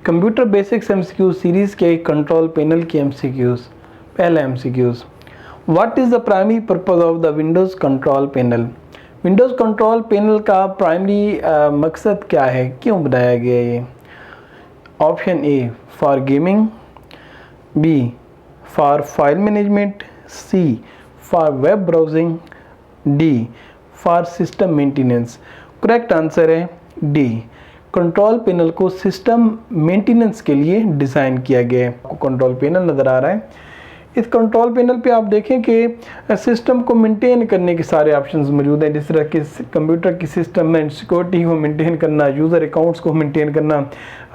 Computer basics MCQ series के control panel की MCQs. पहला MCQs, what is the primary purpose of the Windows control panel. Windows control panel का primary मकसद क्या है, क्यों बनाया गया ये। Option A for gaming, B for file management, C for web browsing, D for system maintenance. Correct answer है D. Control panel को सिस्टम मेंटेनेंस के लिए डिज़ाइन किया गया है। आपको कंट्रोल पैनल नज़र आ रहा है। इस कंट्रोल पैनल पे आप देखें कि सिस्टम को मेंटेन करने के सारे ऑप्शंस मौजूद हैं, जिस तरह के कंप्यूटर की सिस्टम एंड सिक्योरिटी को मेंटेन करना, यूज़र अकाउंट्स को मेंटेन करना,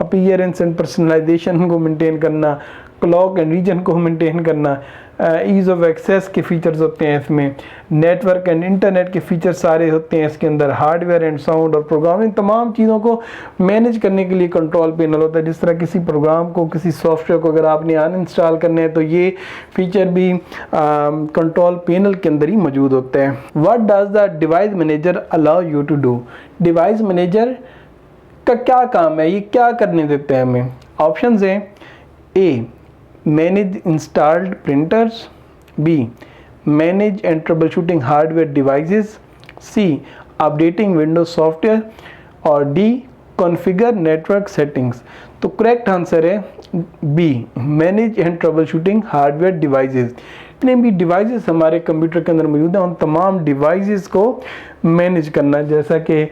अपीयरेंस एंड पर्सनलाइजेशन को मेंटेन करना, क्लॉक एंड रीजन को मेंटेन करना, ईज़ ऑफ एक्सेस के फीचर्स होते हैं इसमें, नेटवर्क एंड इंटरनेट के फीचर्स सारे होते हैं इसके अंदर, हार्डवेयर एंड साउंड और प्रोग्रामिंग, तमाम चीज़ों को मैनेज करने के लिए कंट्रोल पैनल होता है। जिस तरह किसी प्रोग्राम को, किसी सॉफ्टवेयर को अगर आपने अनइंस्टॉल करना है तो ये फीचर भी कंट्रोल पैनल के अंदर ही मौजूद होता है। What does the device manager allow you to do. Device manager का क्या काम है, ये क्या करने देते हैं हमें। ऑप्शन है ए manage installed printers, B manage and troubleshooting hardware devices, C updating Windows software और D configure network settings। तो करेक्ट आंसर है B manage and troubleshooting hardware devices। जितने भी डिवाइसेस हमारे कंप्यूटर के अंदर मौजूद हैं उन तमाम डिवाइसेस को मैनेज करना, जैसा कि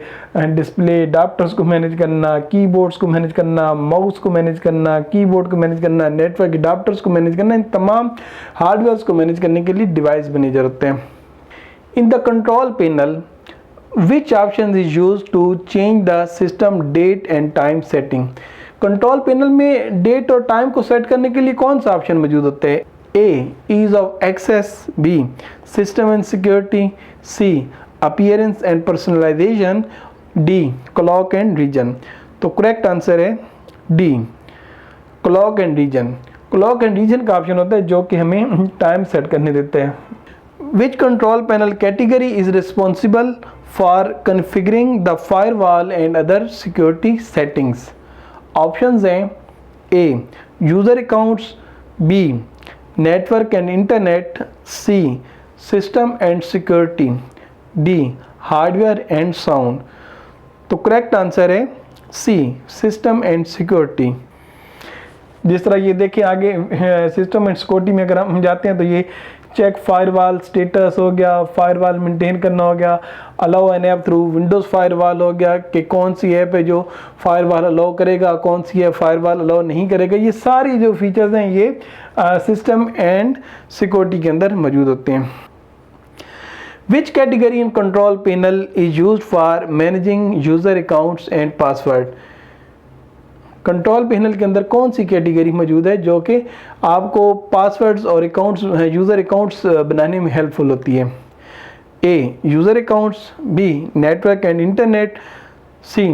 डिस्प्ले अडाप्टर्स को मैनेज करना, कीबोर्ड्स को मैनेज करना, माउस को मैनेज करना, कीबोर्ड को मैनेज करना, नेटवर्क अडाप्टर्स को मैनेज करना, इन तमाम हार्डवेयर्स को मैनेज करने के लिए डिवाइस मैनेजर होते हैं। In the control panel which option is use to change the system date and time setting. Control panel में डेट और टाइम को सेट करने के लिए कौन सा ऑप्शन मौजूद होता है। A ease of access, B system and security, C appearance and personalization, D clock and region। तो करेक्ट आंसर है D clock and region। Clock and region का ऑप्शन होता है जो कि हमें टाइम सेट करने देते हैं। Which control panel category is responsible for configuring the firewall and other security settings? Options हैं A user accounts, B network and internet, C system and security, D hardware and sound. तो correct answer है C system and security. जिस तरह ये देखिए आगे system and security में अगर हम जाते हैं तो ये चेक फायरवॉल स्टेटस हो गया, फायरवॉल मेंटेन करना हो गया, allow an app through Windows firewall हो गया कि कौन सी ऐप है जो फायरवॉल अलाउ करेगा, कौन सी है फायरवॉल अलाउ नहीं करेगा। ये सारी जो फीचर्स हैं ये सिस्टम एंड सिक्योरिटी के अंदर मौजूद होते हैं। Which category in control panel is used for managing user accounts and password. Control panel के अंदर कौन सी कैटेगरी मौजूद है जो कि आपको पासवर्ड्स और अकाउंट्स, यूज़र अकाउंट्स बनाने में हेल्पफुल होती है। A user accounts, B network and internet, C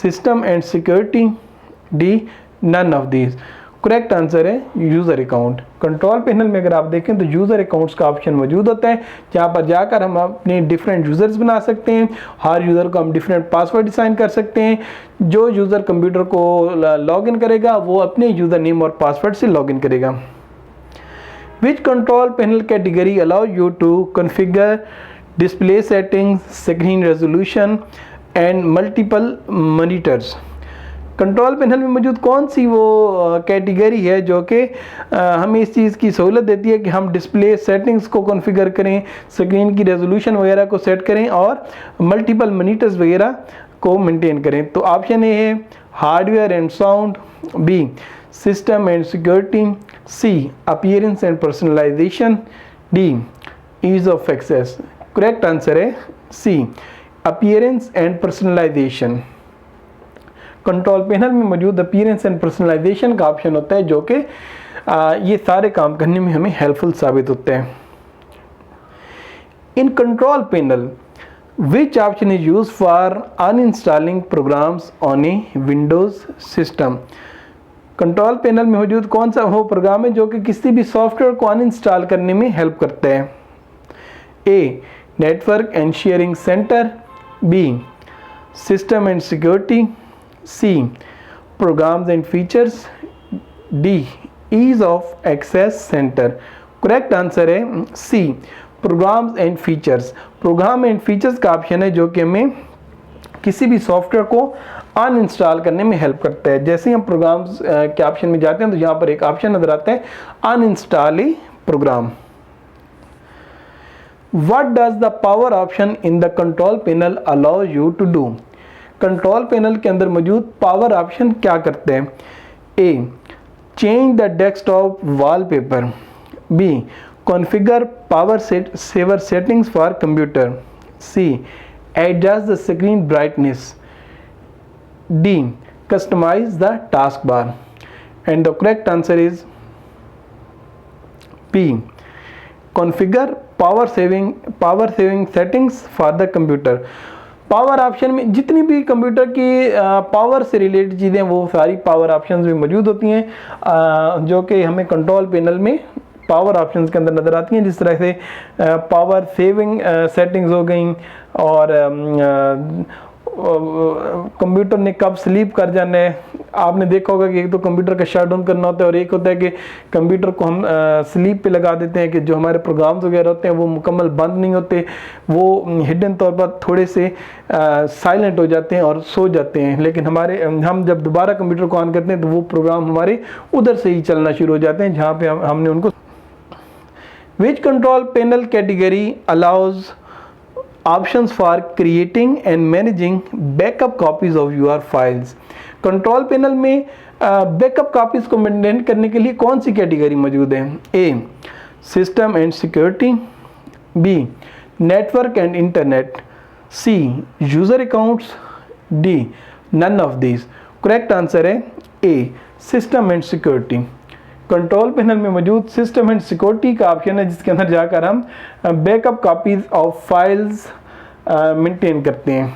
system and security, D none of these. Correct answer है यूज़र अकाउंट। कंट्रोल पैनल में अगर आप देखें तो यूज़र अकाउंट्स का ऑप्शन मौजूद होता है जहाँ पर जाकर हम अपने डिफरेंट यूज़र्स बना सकते हैं। हर यूज़र को हम डिफरेंट पासवर्ड डिज़ाइन कर सकते हैं। जो यूज़र कंप्यूटर को लॉगिन करेगा वो अपने यूज़र नेम और पासवर्ड से लॉगिन करेगा। Which control panel category allow you to configure display settings, screen resolution and multiple monitors. Control panel में मौजूद कौन सी वो कैटेगरी है जो कि हमें इस चीज़ की सहूलत देती है कि हम डिस्प्ले सेटिंग्स को कॉन्फ़िगर करें, स्क्रीन की रेजोल्यूशन वगैरह को सेट करें और मल्टीपल मॉनिटर्स वगैरह को मेंटेन करें। तो ऑप्शन ए है hardware and sound, B system and security, C appearance and personalisation, D ease of access. Correct answer है C appearance and personalisation. Control panel में मौजूद अपीयरेंस एंड पर्सनलाइजेशन का option होता है जो कि ये सारे काम करने में हमें हेल्पफुल साबित होते हैं। In control panel which option is use for uninstalling programs on a Windows system. Control panel में मौजूद कौन सा वो प्रोग्राम है जो कि किसी भी सॉफ्टवेयर को अनइंस्टॉल करने में हेल्प करता है। A network and sharing centre, B system and security, C programs and features, D ease of access centre. Correct answer है C, programs and features. Program and features का ऑप्शन है जो कि हमें किसी भी सॉफ्टवेयर को अनइंस्टॉल करने में हेल्प करता है। जैसे ही हम प्रोग्राम्स के ऑप्शन में जाते हैं तो यहाँ पर एक ऑप्शन नजर आता है uninstall a program. What does the power option in the control panel allow you to do? Control panel के अंदर मौजूद पावर ऑप्शन क्या करते हैं? A, change the desktop wallpaper. B, configure power saver settings for computer. C, adjust the screen brightness. D, customise the task bar. And the correct answer is B, configure power saving settings for the computer. Power option में जितनी भी computer की power से related चीज़ें वो सारी power options में मौजूद होती हैं, जो कि हमें कंट्रोल पैनल में पावर ऑप्शंस के अंदर नज़र आती हैं। जिस तरह से पावर सेविंग सेटिंग्स हो गई, और कंप्यूटर ने कब स्लीप कर जाना है। आपने देखा होगा कि एक तो कंप्यूटर का शट डाउन करना होता है, और एक होता है कि कंप्यूटर को हम स्लीप पे लगा देते हैं कि जो हमारे प्रोग्राम्स वगैरह होते हैं वो मुकम्मल बंद नहीं होते, वो हिडन तौर पर थोड़े से साइलेंट हो जाते हैं और सो जाते हैं। लेकिन हम जब दोबारा कंप्यूटर को ऑन करते हैं तो वो प्रोग्राम हमारे उधर से ही चलना शुरू हो जाते हैं जहाँ पे हमने उनको। विच control panel category allows options for creating and managing backup copies of your files? Control panel में बैकअप कॉपीज को मेंटेन करने के लिए कौन सी कैटेगरी मौजूद है? A, system and security. B, network and internet. C, user accounts. D, none of this. Correct answer है A, system and security. Control panel में मौजूद सिस्टम एंड सिक्योरिटी का ऑप्शन है जिसके अंदर जाकर हम backup copies of files maintain करते हैं।